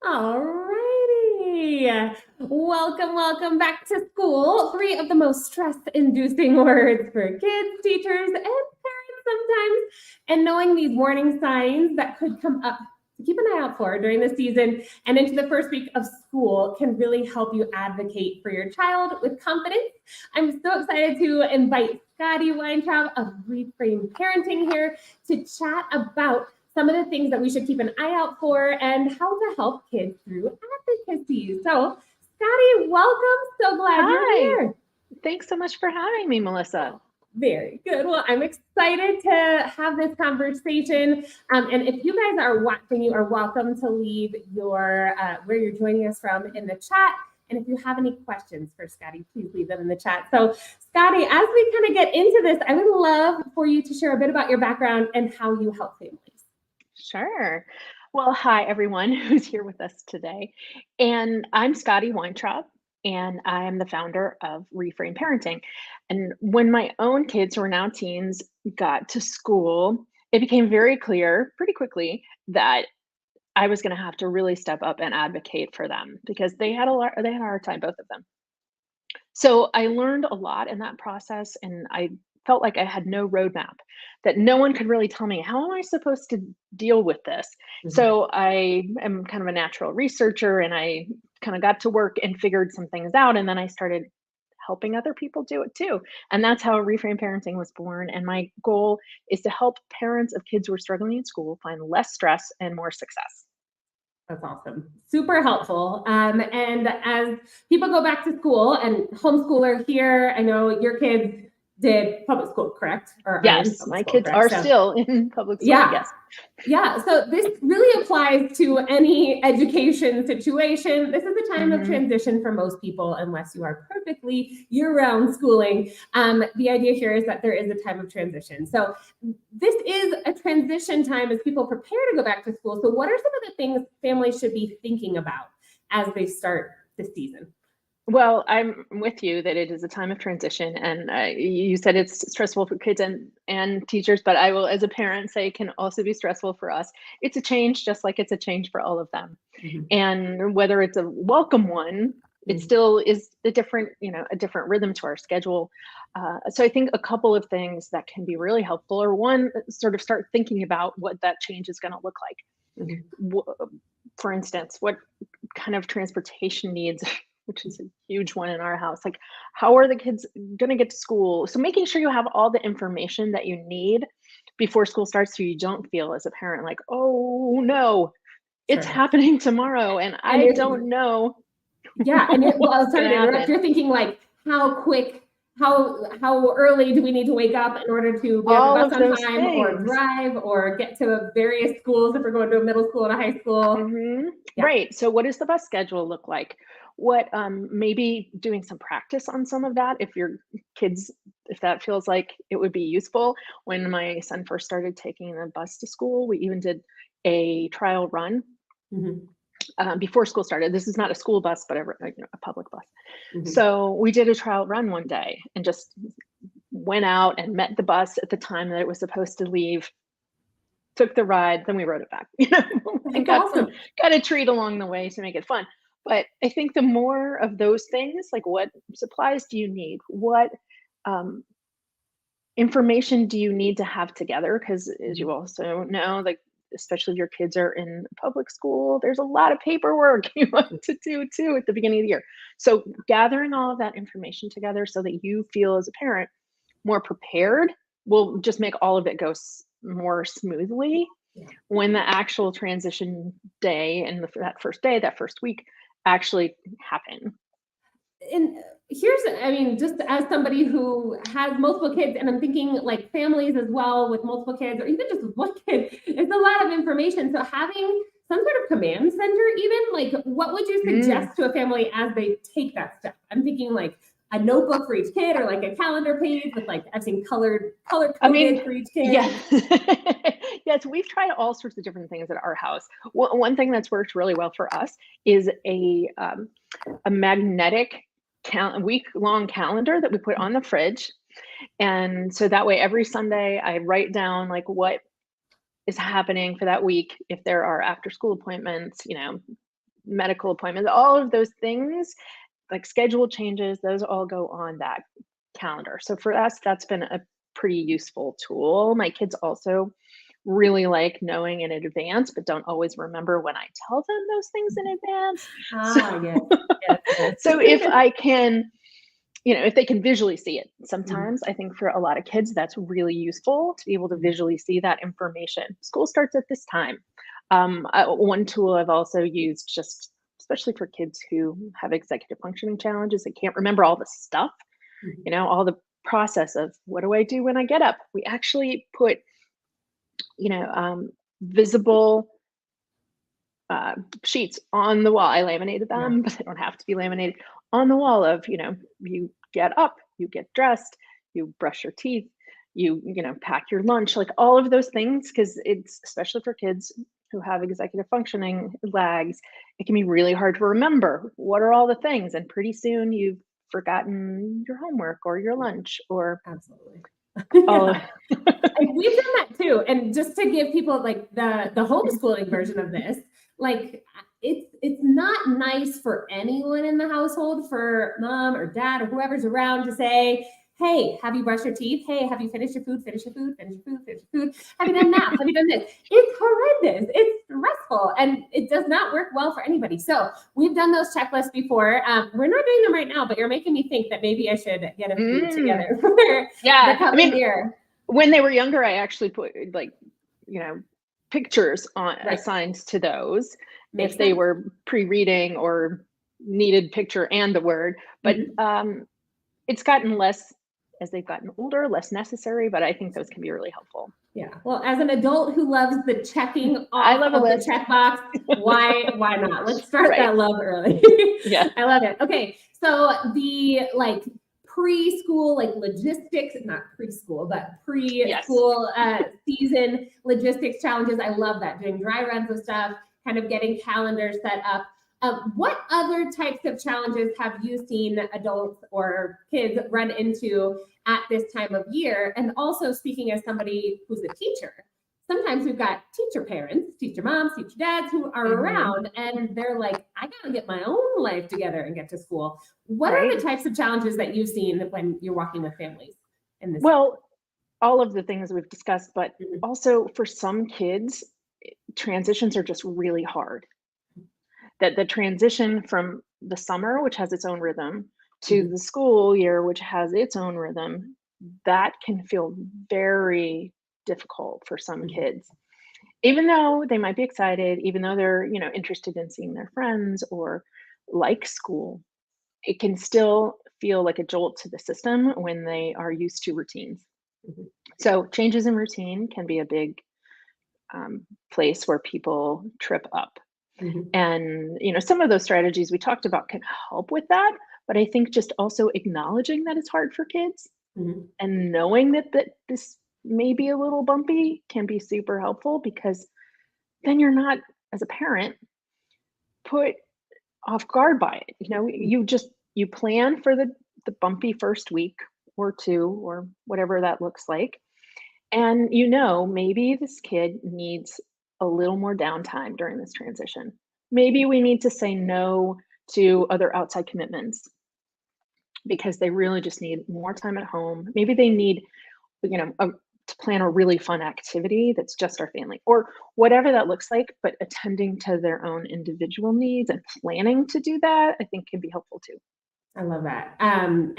All righty. Welcome back to school. Three of the most stress-inducing words for kids, teachers, and parents sometimes. And knowing these warning signs that could come up to keep an eye out for during the season and into the first week of school can really help you advocate for your child with confidence. I'm so excited to invite Scotti Weintraub of Reframe Parenting here to chat about some of the things that we should keep an eye out for and how to help kids through advocacy. So, Scotti, welcome. So glad you're Hi, here. thanks so much for having me, Melissa. Very good. Well, I'm excited to have this conversation. And if you guys are watching, you are welcome to leave your where you're joining us from in the chat. And if you have any questions for Scotti, please leave them in the chat. So, Scotti, as we kind of get into this, I would love for you to share a bit about your background and how you help families. Sure. Well, hi, everyone who's here with us today. And I'm Scotti Weintraub, and I am the founder of Reframe Parenting. And when my own kids, who are now teens, got to school, it became very clear pretty quickly that I was going to have to really step up and advocate for them because they had a hard time, both of them. So I learned a lot in that process, and I felt like I had no roadmap, that no one could really tell me, how am I supposed to deal with this? Mhm. So I am kind of a natural researcher, and I kind of got to work and figured some things out. And then I started helping other people do it too. And that's how Reframe Parenting was born. And my goal is to help parents of kids who are struggling in school find less stress and more success. That's awesome. Super helpful. And as people go back to school and homeschooler here, I know your kids did public school, correct? Or are in Yes, public my school, kids correct? are So still in public school. yeah, Yes. yeah, so this really applies to any education situation. This is a time of Hmm. transition for most people, unless you are perfectly year-round schooling. The idea here is that there is a time of transition. So this is a transition time as people prepare to go back to school. So what are some of the things families should be thinking about as they start this season? Well, I'm with you that it is a time of transition, and you said it's stressful for kids and teachers, but I will, as a parent, say it can also be stressful for us. It's a change, just like it's a change for all of them, Mhm. and whether it's a welcome one, it Mhm. still is a different, a different rhythm to our schedule. So I think a couple of things that can be really helpful, or one, sort of start thinking about what that change is going to look like. Mhm. For instance, what kind of transportation needs, which is a huge one in our house. Like, how are the kids going to get to school? So, making sure you have all the information that you need before school starts so you don't feel as a parent like, oh no, it's Sure. happening tomorrow and And I you're don't know Yeah, and what's going sorry to to interrupt. happen. You're thinking like how quick, how early do we need to wake up in order to be on the All bus of on those time, or things. drive, or get to various schools if we're going to a middle school and a high school? Mhm. Yeah. Right. So what does the bus schedule look like? What, maybe doing some practice on some of that if your kids, if that feels like it would be useful. When my son first started taking the bus to school, we even did a trial run, Mhm. before school started. This is not a school bus, but a public bus. Mhm. So we did a trial run one day and just went out and met the bus at the time that it was supposed to leave, took the ride, then we rode it back, and That's awesome. got a treat along the way to make it fun. But I think the more of those things, like what supplies do you need? What um, information do you need to have together? Because as Mhm. you also know, like especially if your kids are in public school, there's a lot of paperwork you want to do too at the beginning of the year. So gathering all of that information together so that you feel as a parent more prepared will just make all of it go more smoothly Yeah. when the actual transition day and that first day, that first week actually happen. And here's, I mean, just as somebody who has multiple kids, and I'm thinking like families as well with multiple kids, or even just with one kid, it's a lot of information. So having some sort of command center, even like, what would you Mm. suggest to a family as they take that step? I'm thinking like a notebook for each kid, or like a calendar page with like I've seen color I mean, coded for each yeah. kid. Yes, we've tried all sorts of different things at our house. One thing that's worked really well for us is a magnetic week-long calendar that we put on the fridge. And so that way, every Sunday, I write down like what is happening for that week. If there are after school appointments, medical appointments, all of those things, like schedule changes, those all go on that calendar. So for us, that's been a pretty useful tool. My kids also really like knowing in advance, but don't always remember when I tell them those things in advance. So, Ah, yes, yes, yes. so if I can, if they can visually see it, Mhm. sometimes I think for a lot of kids, that's really useful to be able to visually see that information. School starts at this time. One tool I've also used, just especially for kids who have executive functioning challenges and can't remember all the stuff, Mhm. all the process of what do I do when I get up? We actually put, visible uh, sheets on the wall. I laminated Yeah, them, but they don't have to be laminated on the wall of, you get up, you get dressed, you brush your teeth, pack your lunch, like all of those things, because it's especially for kids who have executive functioning lags, it can be really hard to remember what are all the things. And pretty soon you've forgotten your homework or your lunch or absolutely. all of Yeah. And we've done that too. And just to give people like the homeschooling version of this, like it's not nice for anyone in the household, for mom or dad or whoever's around to say, hey, have you brushed your teeth? Hey, have you finished your food? Finish your food, finish your food, finish your food. Have you done that? Have you done this? It's horrendous. It's stressful and it does not work well for anybody. So we've done those checklists before. We're not doing them right now, but you're making me think that maybe I should get a few Mm, together for the yeah. I coming mean, year. when they were younger, I actually put like, you know, pictures on Right. assigned to those if Makes they sense. were pre-reading or needed picture and a word. But Mhm. it's gotten less as they've gotten older, less necessary, but I think those can be really helpful. Yeah. Well, as an adult who loves the checking I off love a of the list. checkbox, why not? Let's start Right. that love early. Yeah. I love it. Okay. So the like preschool, like logistics, not preschool, but Yes. preschool season logistics challenges. I love that. Doing dry runs of stuff, kind of getting calendars set up. What other types of challenges have you seen adults or kids run into at this time of year? And also, speaking as somebody who's a teacher, sometimes we've got teacher parents, teacher moms, teacher dads who are Hmm. around and they're like, I gotta get my own life together and get to school. What are Right. the types of challenges that you've seen when you're walking with families in this? Well, all of the things we've discussed, but Mhm. also for some kids, transitions are just really hard. That the transition from the summer, which has its own rhythm, to Mhm. the school year, which has its own rhythm, that can feel very difficult for some Mhm. kids. Even though they might be excited, even though they're, interested in seeing their friends or like school, it can still feel like a jolt to the system when they are used to routines. Mhm. So changes in routine can be a big place where people trip up. Mhm. And, some of those strategies we talked about can help with that. But I think just also acknowledging that it's hard for kids Mhm. and knowing that this may be a little bumpy can be super helpful because then you're not, as a parent, put off guard by it. You plan for the bumpy first week or two or whatever that looks like. And maybe this kid needs a little more downtime during this transition. Maybe we need to say no to other outside commitments because they really just need more time at home. Maybe they need, to plan a really fun activity that's just our family or whatever that looks like, but attending to their own individual needs and planning to do that, I think can be helpful too. I love that. And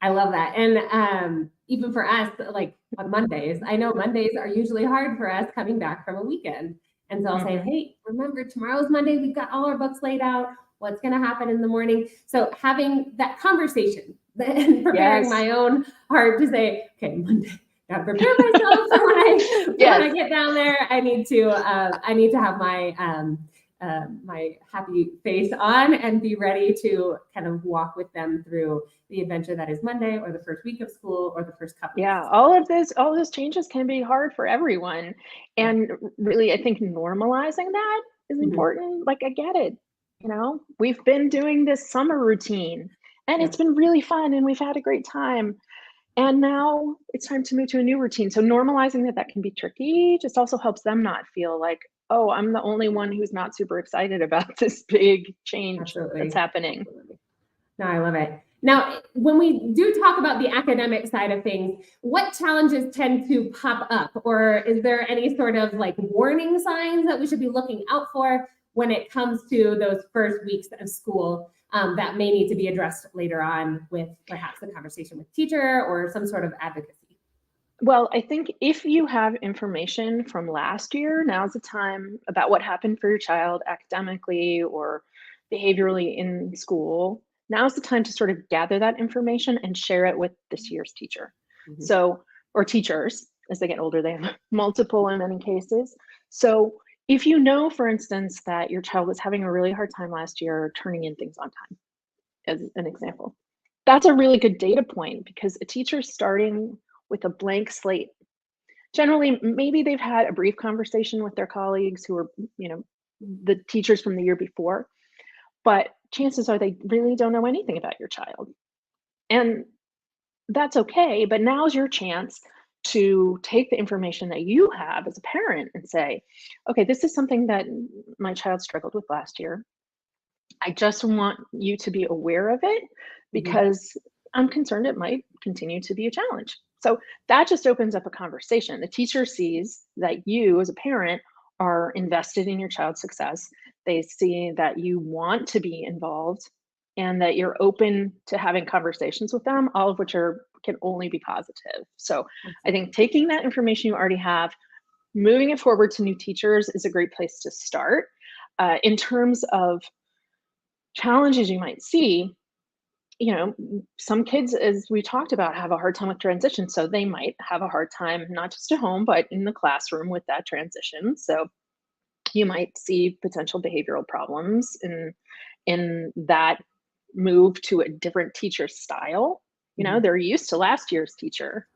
I love that. And even for us, like on Mondays, I know Mondays are usually hard for us coming back from a weekend. And so I'll say, Hmm. hey, remember tomorrow's Monday. We've got all our books laid out. What's going to happen in the morning? So having that conversation and preparing Yes. my own heart to say, okay, Monday. Now prepare myself for when I Yes. get down there. I need to have my happy face on and be ready to kind of walk with them through the adventure that is Monday or the first week of school or the first couple weeks of Yeah, school. all of those changes can be hard for everyone. Yeah. And really, I think normalizing that is Mhm. important. Like, I get it. We've been doing this summer routine and Yeah. it's been really fun and we've had a great time. And now it's time to move to a new routine. So normalizing that can be tricky just also helps them not feel like, oh, I'm the only one who's not super excited about this big change that's Absolutely. happening. Absolutely. No, I love it. Now, when we do talk about the academic side of things, what challenges tend to pop up? Or is there any sort of like warning signs that we should be looking out for when it comes to those first weeks of school that may need to be addressed later on with perhaps a conversation with teacher or some sort of advocacy? Well, I think if you have information from last year, now's the time about what happened for your child academically or behaviorally in school. Now's the time to sort of gather that information and share it with this year's teacher. Mhm. So, or teachers, as they get older, they have multiple in many cases. So, if you know, for instance, that your child was having a really hard time last year turning in things on time, as an example, that's a really good data point because a teacher starting with a blank slate. Generally, maybe they've had a brief conversation with their colleagues who are, you know, the teachers from the year before, but chances are they really don't know anything about your child. And that's okay, but now's your chance to take the information that you have as a parent and say, okay, this is something that my child struggled with last year. I just want you to be aware of it Mhm. because I'm concerned it might continue to be a challenge. So that just opens up a conversation. The teacher sees that you, as a parent, are invested in your child's success. They see that you want to be involved and that you're open to having conversations with them, all of which are can only be positive. So I think Absolutely. taking that information you already have, moving it forward to new teachers is a great place to start. In terms of challenges you might see, you know, some kids, as we talked about, have a hard time with transition. So they might have a hard time, not just at home, but in the classroom with that transition. So you might see potential behavioral problems in that move to a different teacher style. You know, Mhm. they're used to last year's teacher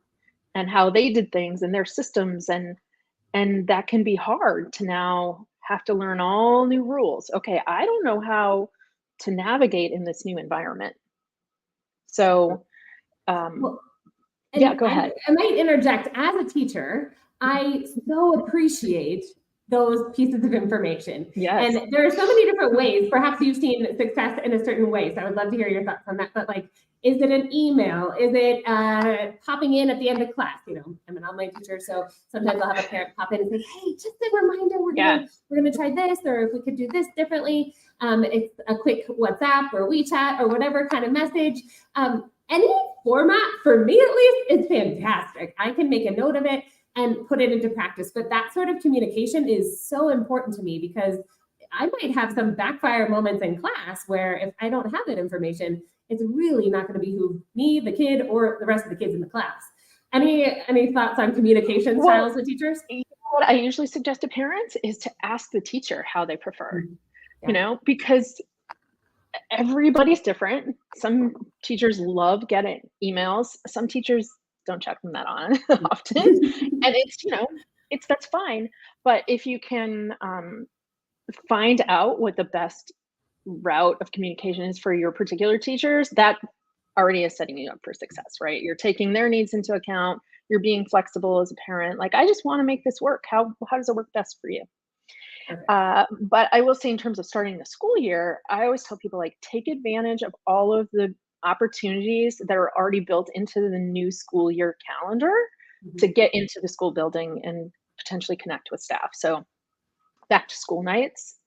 and how they did things and their systems, and that can be hard to now have to learn all new rules. Okay, I don't know how to navigate in this new environment. So, um, Well, yeah, and go ahead. I might interject, as a teacher, I so appreciate those pieces of information. Yes. And there are so many different ways. Perhaps you've seen success in a certain way. So I would love to hear your thoughts on that. But like, is it an email? Is it popping in at the end of class? You know, I'm an online teacher, so sometimes I'll have a parent pop in and say, "Hey, just a reminder, Yeah. we're gonna try this, or if we could do this differently." It's a quick WhatsApp or WeChat or whatever kind of message. Any format, for me at least, is fantastic. I can make a note of it and put it into practice. But that sort of communication is so important to me because I might have some backfire moments in class where if I don't have that information, it's really not going to behoove me, the kid, or the rest of the kids in the class. Any thoughts on communication Well, styles with teachers? you know what I usually suggest to parents is to ask the teacher how they prefer, Mhm. you Yeah. know, because everybody's different. Some teachers love getting emails. Some teachers don't check them that on often. And it's, you know, it's that's fine. But if you can find out what the best route of communication is for your particular teachers, that already is setting you up for success, right? You're taking their needs into account. You're being flexible as a parent. Like, I just want to make this work. How does it work best for you? Perfect. But I will say, in terms of starting the school year, I always tell people like take advantage of all of the opportunities that are already built into the new school year calendar to Mhm. get into the school building and potentially connect with staff. So back to school nights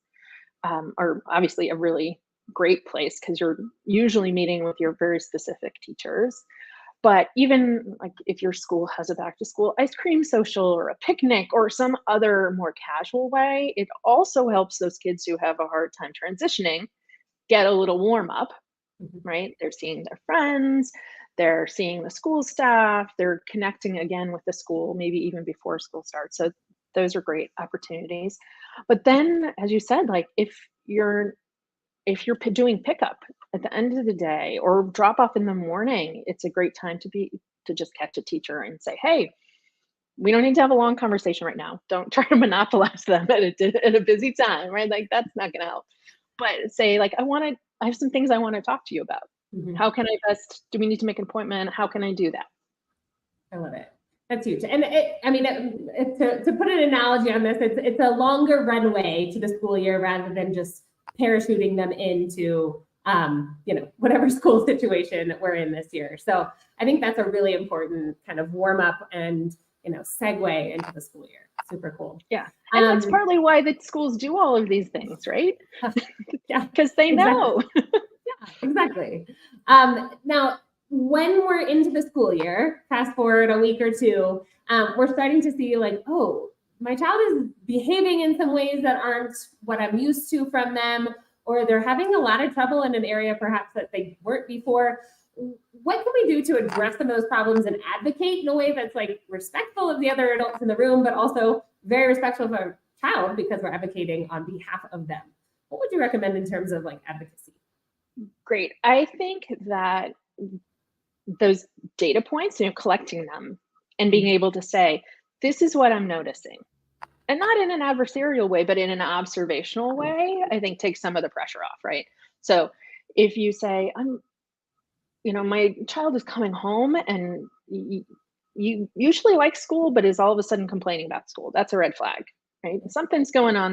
are obviously a really great place because you're usually meeting with your very specific teachers. But even like if your school has a back to school ice cream social or a picnic or some other more casual way, it also helps those kids who have a hard time transitioning get a little warm up, Mhm. right? They're seeing their friends, they're seeing the school staff, they're connecting again with the school, maybe even before school starts. So those are great opportunities. But then, as you said, like if you're doing pickup at the end of the day or drop off in the morning, it's a great time to just catch a teacher and say, "Hey, we don't need to have a long conversation right now. Don't try to monopolize them at a busy time, right? Like that's not going to help." But say, like, I have some things I want to talk to you about. Mhm. How can I best? Do we need to make an appointment? How can I do that? I love it. That's huge. And to put an analogy on this, it's a longer runway to the school year rather than just parachuting them into, whatever school situation we're in this year. So I think that's a really important kind of warm up and, segue into the school year. Super cool. Yeah. And that's partly why the schools do all of these things, right? Yeah. Because they know. Yeah, exactly. Now, when we're into the school year, fast forward a week or two, we're starting to see like, oh, my child is behaving in some ways that aren't what I'm used to from them, or they're having a lot of trouble in an area perhaps that they weren't before. What can we do to address some of those problems and advocate in a way that's like respectful of the other adults in the room, but also very respectful of our child because we're advocating on behalf of them? What would you recommend in terms of like advocacy? Great. I think that those data points, collecting them and being able to say, this is what I'm noticing. And not in an adversarial way, but in an observational way, I think takes some of the pressure off, right? So if you say, my child is coming home and you usually like school, but is all of a sudden complaining about school, that's a red flag, right? Something's going on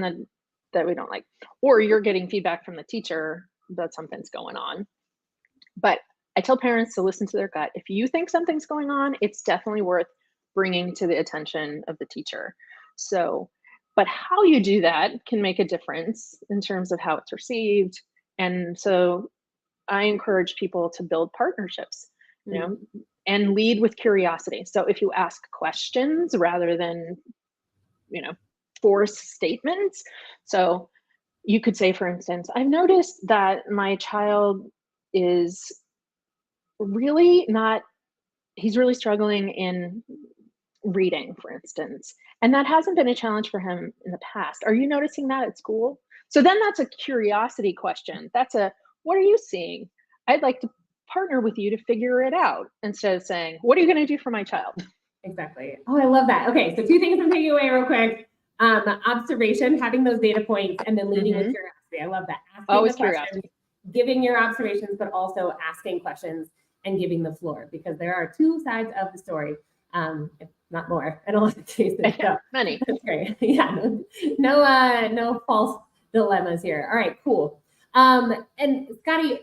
that we don't like. Or you're getting feedback from the teacher that something's going on. But I tell parents to listen to their gut. If you think something's going on, it's definitely worth bringing to the attention of the teacher. So, but how you do that can make a difference in terms of how it's received. And so I encourage people to build partnerships, and lead with curiosity. So if you ask questions rather than, force statements. So you could say, for instance, I've noticed that my child is he's really struggling in reading, for instance, and that hasn't been a challenge for him in the past. Are you noticing that at school? So then that's a curiosity question. What are you seeing? I'd like to partner with you to figure it out instead of saying, what are you going to do for my child? Exactly. Oh, I love that. Okay, so 2 things I'm taking away real quick. Observation, having those data points, and then leading with curiosity. I love that. Always curiosity. Giving your observations, but also asking questions and giving the floor, because there are 2 sides of the story, if not more, in a lot of cases. So, many. That's great. Yeah, no false dilemmas here. All right, cool. And Scotti,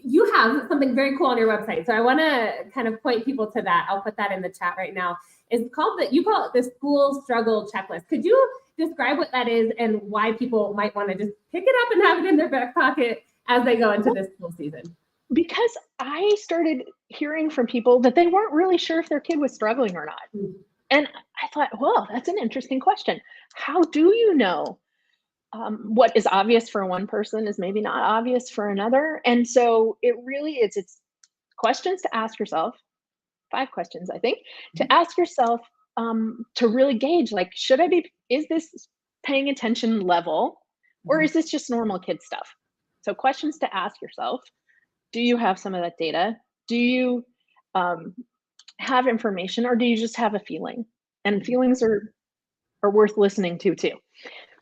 you have something very cool on your website, so I want to kind of point people to that. I'll put that in the chat right now. You call it the school struggle checklist. Could you describe what that is and why people might want to just pick it up and have it in their back pocket as they go into this school season? Because I started hearing from people that they weren't really sure if their kid was struggling or not. Mm-hmm. And I thought, well, that's an interesting question. How do you know? What is obvious for one person is maybe not obvious for another. And so it's questions to ask yourself, 5 questions, I think, to ask yourself to really gauge, like, is this paying attention level, or is this just normal kid stuff? So questions to ask yourself. Do you have some of that data? Do you have information, or do you just have a feeling? And feelings are worth listening to too.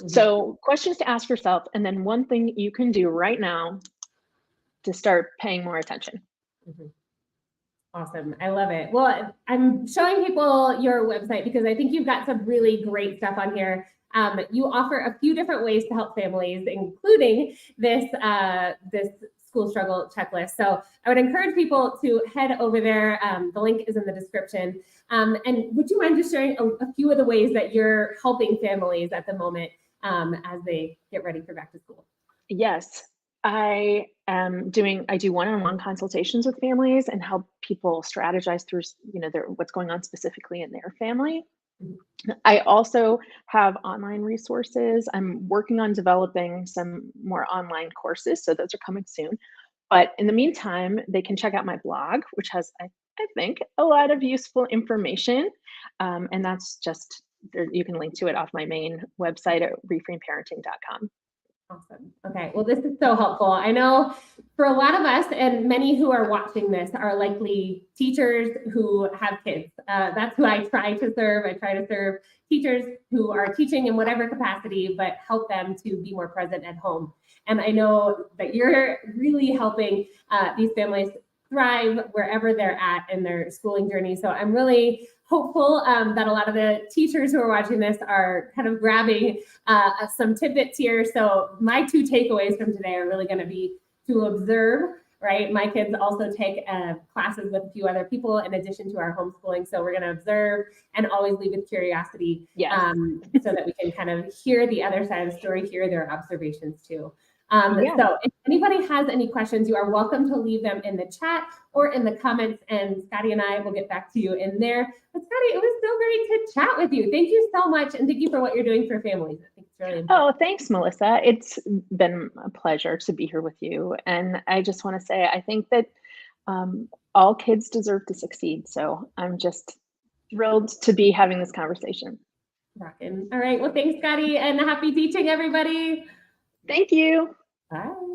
So questions to ask yourself, and then one thing you can do right now to start paying more attention. Awesome. I love it. Well, I'm showing people your website because I think you've got some really great stuff on here. You offer a few different ways to help families, including this school struggle checklist. So I would encourage people to head over there. The link is in the description. And would you mind just sharing a few of the ways that you're helping families at the moment as they get ready for back to school? Yes, I do one-on-one consultations with families and help people strategize through, what's going on specifically in their family. I also have online resources. I'm working on developing some more online courses, so those are coming soon. But in the meantime, they can check out my blog, which has, I think, a lot of useful information. And that's just, you can link to it off my main website at reframeparenting.com. Awesome. Okay. Well, this is so helpful. I know for a lot of us, and many who are watching this are likely teachers who have kids. That's who I try to serve. I try to serve teachers who are teaching in whatever capacity, but help them to be more present at home. And I know that you're really helping these families thrive wherever they're at in their schooling journey. So I'm really hopeful that a lot of the teachers who are watching this are kind of grabbing some tidbits here. So my 2 takeaways from today are really going to be to observe, right? My kids also take classes with a few other people in addition to our homeschooling. So we're going to observe and always lead with curiosity, Yes. so that we can kind of hear the other side of the story, hear their observations too. Yeah. So if anybody has any questions, you are welcome to leave them in the chat or in the comments, and Scotti and I will get back to you in there. But Scotti, it was so great to chat with you. Thank you so much, and thank you for what you're doing for families. I think it's really important. Oh, thanks, Melissa. It's been a pleasure to be here with you. And I just want to say, I think that all kids deserve to succeed. So I'm just thrilled to be having this conversation. Rockin'. All right. Well, thanks, Scotti, and happy teaching, everybody. Thank you. Bye.